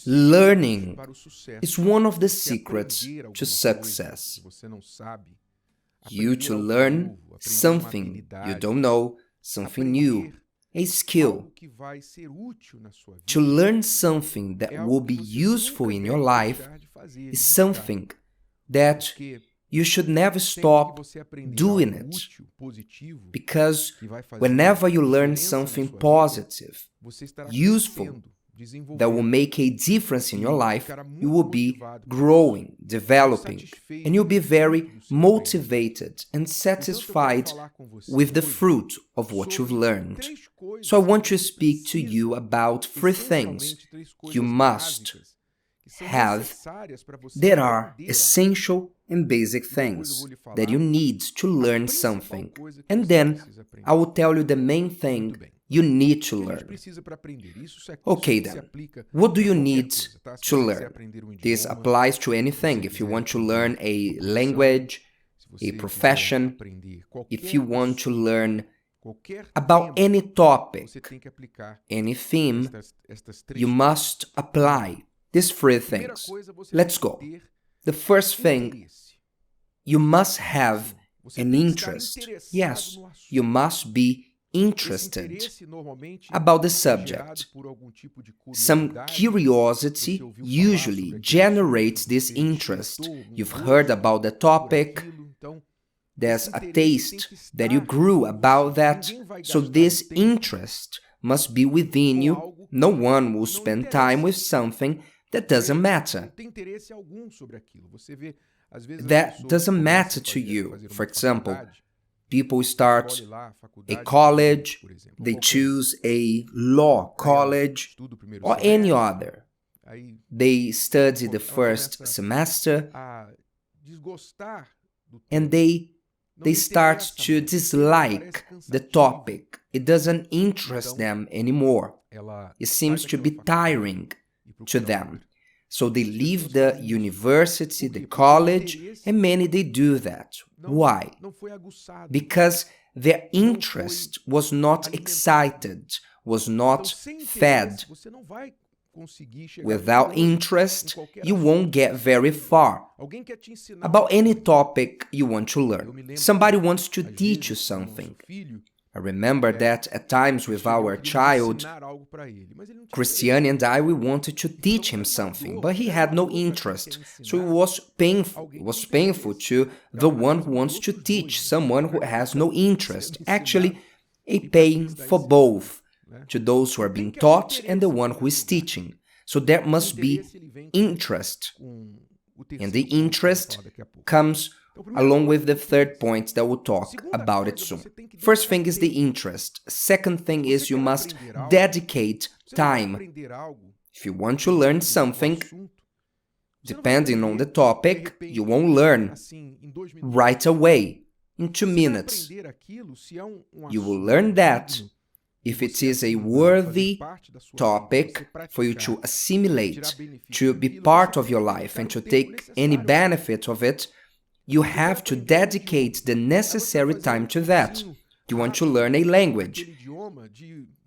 Learning is one of the secrets to success. You to learn something you don't know, something new, a skill. To learn something that will be useful in your life is something that you should never stop doing it. Because whenever you learn something positive, useful, that will make a difference in your life, you will be growing, developing, and you'll be very motivated and satisfied with the fruit of what you've learned. So I want to speak to you about 3 things you must have that are essential and basic things that you need to learn something. And then I will tell you the main thing you need to learn. Okay then, what do you need to learn? This applies to anything. If you want to learn a language, a profession, if you want to learn about any topic, any theme, you must apply these 3 things. Let's go. The first thing, you must have an interest. Yes, you must be interested about the subject. Some curiosity usually generates this interest. You've heard about the topic, there's a taste that you grew about that, so this interest must be within you. No one will spend time with something that doesn't matter. That doesn't matter to you. For example, people start a college, they choose a law college or any other. They study the first semester and they start to dislike the topic. It doesn't interest them anymore. It seems to be tiring to them. So they leave the university, the college, and many they do that. Why? Because their interest was not excited, was not fed. Without interest, you won't get very far. About any topic you want to learn. Somebody wants to teach you something. I remember that at times with our child, Cristiane and I, we wanted to teach him something, but he had no interest. So it was painful. It was painful to the one who wants to teach someone who has no interest. Actually, a pain for both, to those who are being taught and the one who is teaching. So there must be interest. And the interest comes along with the third point that we'll talk about it soon. First thing is the interest. Second thing is you must dedicate time. If you want to learn something, depending on the topic, you won't learn right away, in 2 minutes. You will learn that if it is a worthy topic for you to assimilate, to be part of your life and to take any benefit of it. You have to dedicate the necessary time to that. You want to learn a language,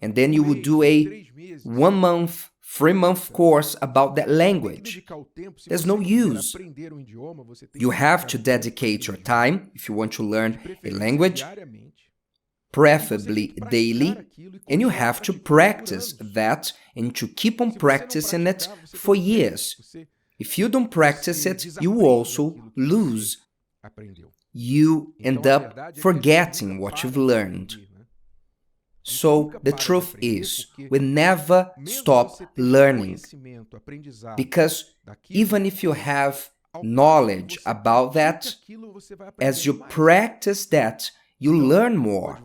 and then you will do a 1 month, 3-month course about that language. There's no use. You have to dedicate your time, if you want to learn a language, preferably daily, and you have to practice that and to keep on practicing it for years. If you don't practice it, you will also lose. You end up forgetting what you've learned. So the truth is, we never stop learning, because even if you have knowledge about that, as you practice that, you learn more.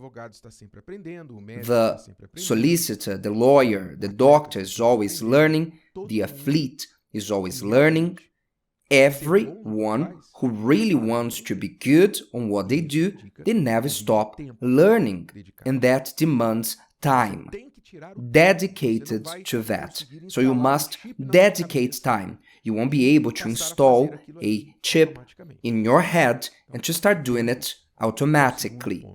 The solicitor, the lawyer, the doctor is always learning, the athlete is always learning. Everyone who really wants to be good on what they do, they never stop learning, and that demands time dedicated to that. So you must dedicate time. You won't be able to install a chip in your head and to start doing it automatically.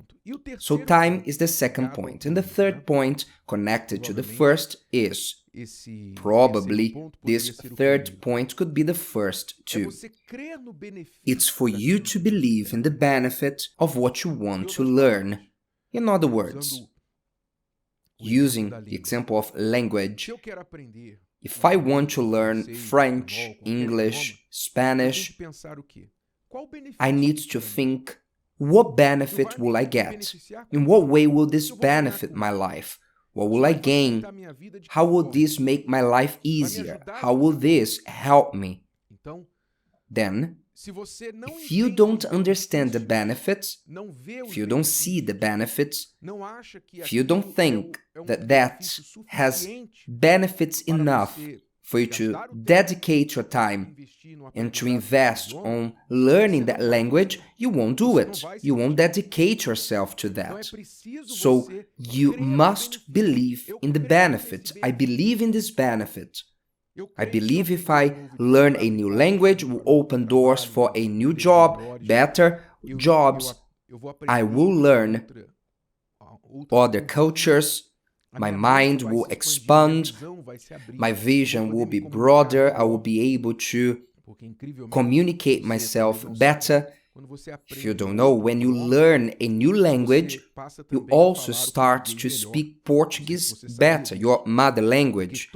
So time is the second point. And the third point, connected to the first, is probably this third point could be the first too. It's for you to believe in the benefit of what you want to learn. In other words, using the example of language, if I want to learn French, English, Spanish, I need to think, what benefit will I get? In what way will this benefit my life? What will I gain? How will this make my life easier? How will this help me? Then, if you don't understand the benefits, if you don't see the benefits, if you don't think that that has benefits enough for you to dedicate your time and to invest on learning that language, you won't do it. You won't dedicate yourself to that. So you must believe in the benefit. I believe in this benefit. I believe if I learn a new language, will open doors for a new job, better jobs. I will learn other cultures. My mind will expand. My vision will be broader. I will be able to communicate myself better. If you don't know, when you learn a new language, you also start to speak Portuguese better, your mother language.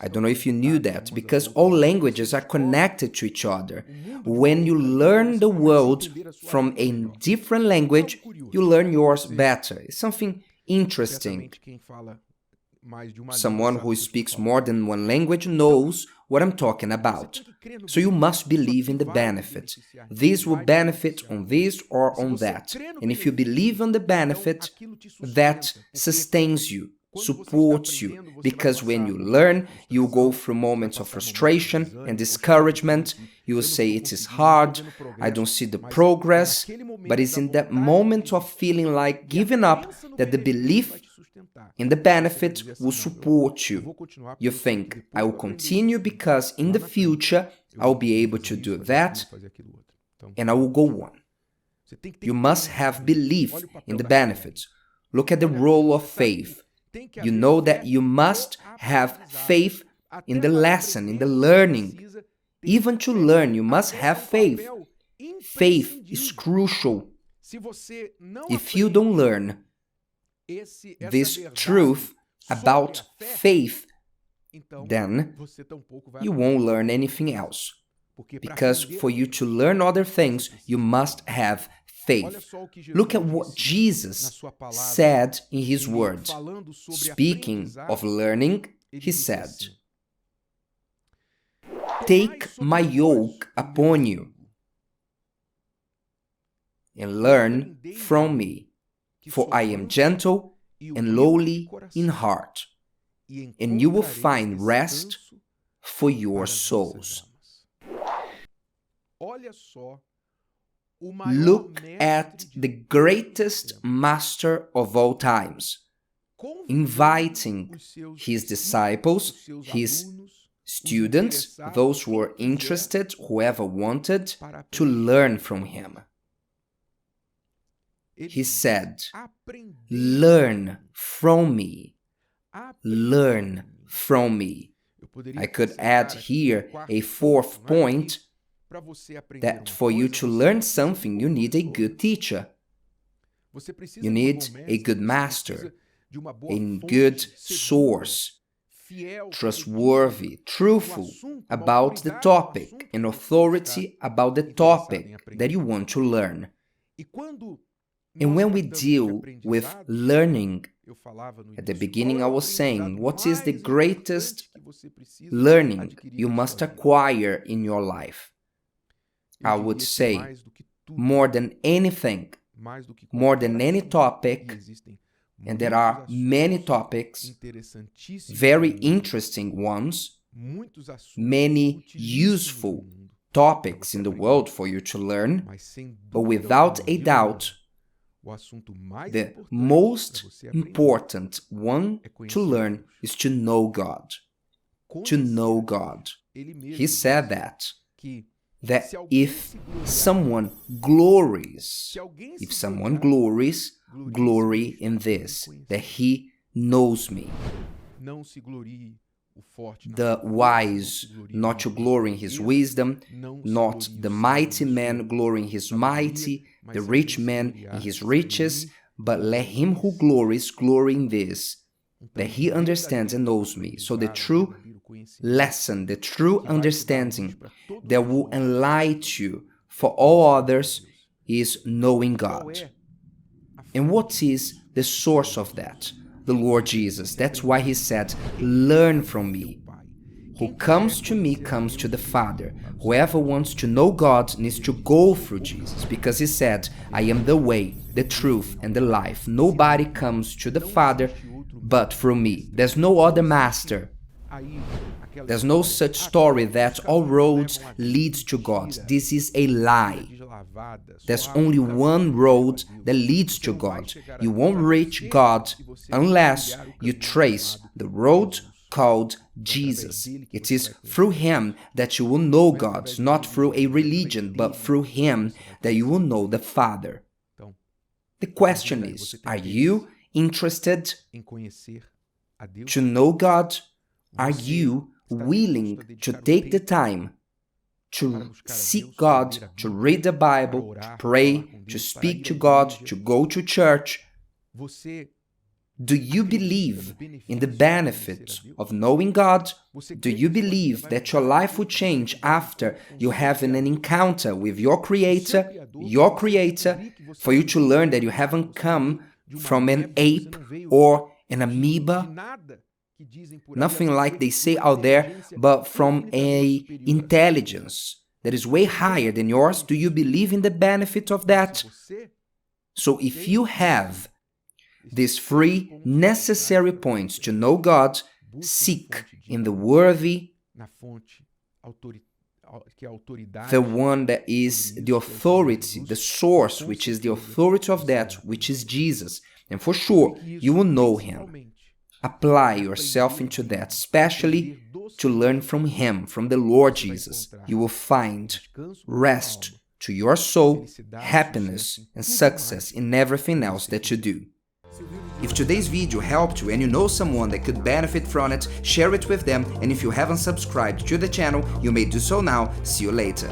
I don't know if you knew that, because all languages are connected to each other. When you learn the world from a different language, you learn yours better. It's something interesting. Someone who speaks more than one language knows what I'm talking about. So you must believe in the benefit. This will benefit on this or on that. And if you believe on the benefit, that sustains you, supports you. Because when you learn, you go through moments of frustration and discouragement. You will say it is hard, I don't see the progress. But it's in that moment of feeling like giving up that the belief in the benefit will support you. You think, I will continue because in the future I will be able to do that and I will go on. You must have belief in the benefits. Look at the role of faith. You know that you must have faith in the lesson, in the learning. Even to learn, you must have faith. Faith is crucial. If you don't learn this truth about faith, then you won't learn anything else. Because for you to learn other things, you must have faith. Look at what Jesus said in his words. Speaking of learning, he said, "Take my yoke upon you and learn from me. For I am gentle and lowly in heart, and you will find rest for your souls." Look at the greatest master of all times, inviting his disciples, his students, those who were interested, whoever wanted, to learn from him. He said, "Learn from me. Learn from me." I could add here a fourth point, that for you to learn something, you need a good teacher. You need a good master, a good source, trustworthy, truthful about the topic, an authority about the topic that you want to learn. And when we deal with learning, at the beginning I was saying, what is the greatest learning you must acquire in your life? I would say, more than anything, more than any topic, and there are many topics, very interesting ones, many useful topics in the world for you to learn, but without a doubt, the most important one to learn is to know God. To know God. He said that that if someone glories, glory in this, that he knows me. The wise not to glory in his wisdom, not the mighty man glory in his mighty, the rich man in his riches, but let him who glories glory in this, that he understands and knows me. So the true lesson, the true understanding that will enlighten you for all others is knowing God. And what is the source of that? The Lord Jesus. That's why he said, learn from me. Who comes to me comes to the Father. Whoever wants to know God needs to go through Jesus, because he said, I am the way, the truth, and the life. Nobody comes to the Father but through me. There's no other master. There's no such story that all roads lead to God. This is a lie. There's only one road that leads to God. You won't reach God unless you trace the road called Jesus. It is through him that you will know God, not through a religion, but through him that you will know the Father. The question is, are you interested to know God? Are you willing to take the time to seek God, to read the Bible, to pray, to speak to God, to go to church? Do you believe in the benefit of knowing God? Do you believe that your life will change after you have an encounter with your Creator, for you to learn that you haven't come from an ape or an amoeba? Nothing like they say out there, but from an intelligence that is way higher than yours. Do you believe in the benefit of that? So if you have these three necessary points to know God, seek in the worthy, the one that is the authority, the source, which is the authority of that, which is Jesus. And for sure, you will know him. Apply yourself into that, especially to learn from him, from the Lord Jesus. You will find rest to your soul, happiness, and success in everything else that you do. If today's video helped you and you know someone that could benefit from it, share it with them, and if you haven't subscribed to the channel, you may do so now. See you later.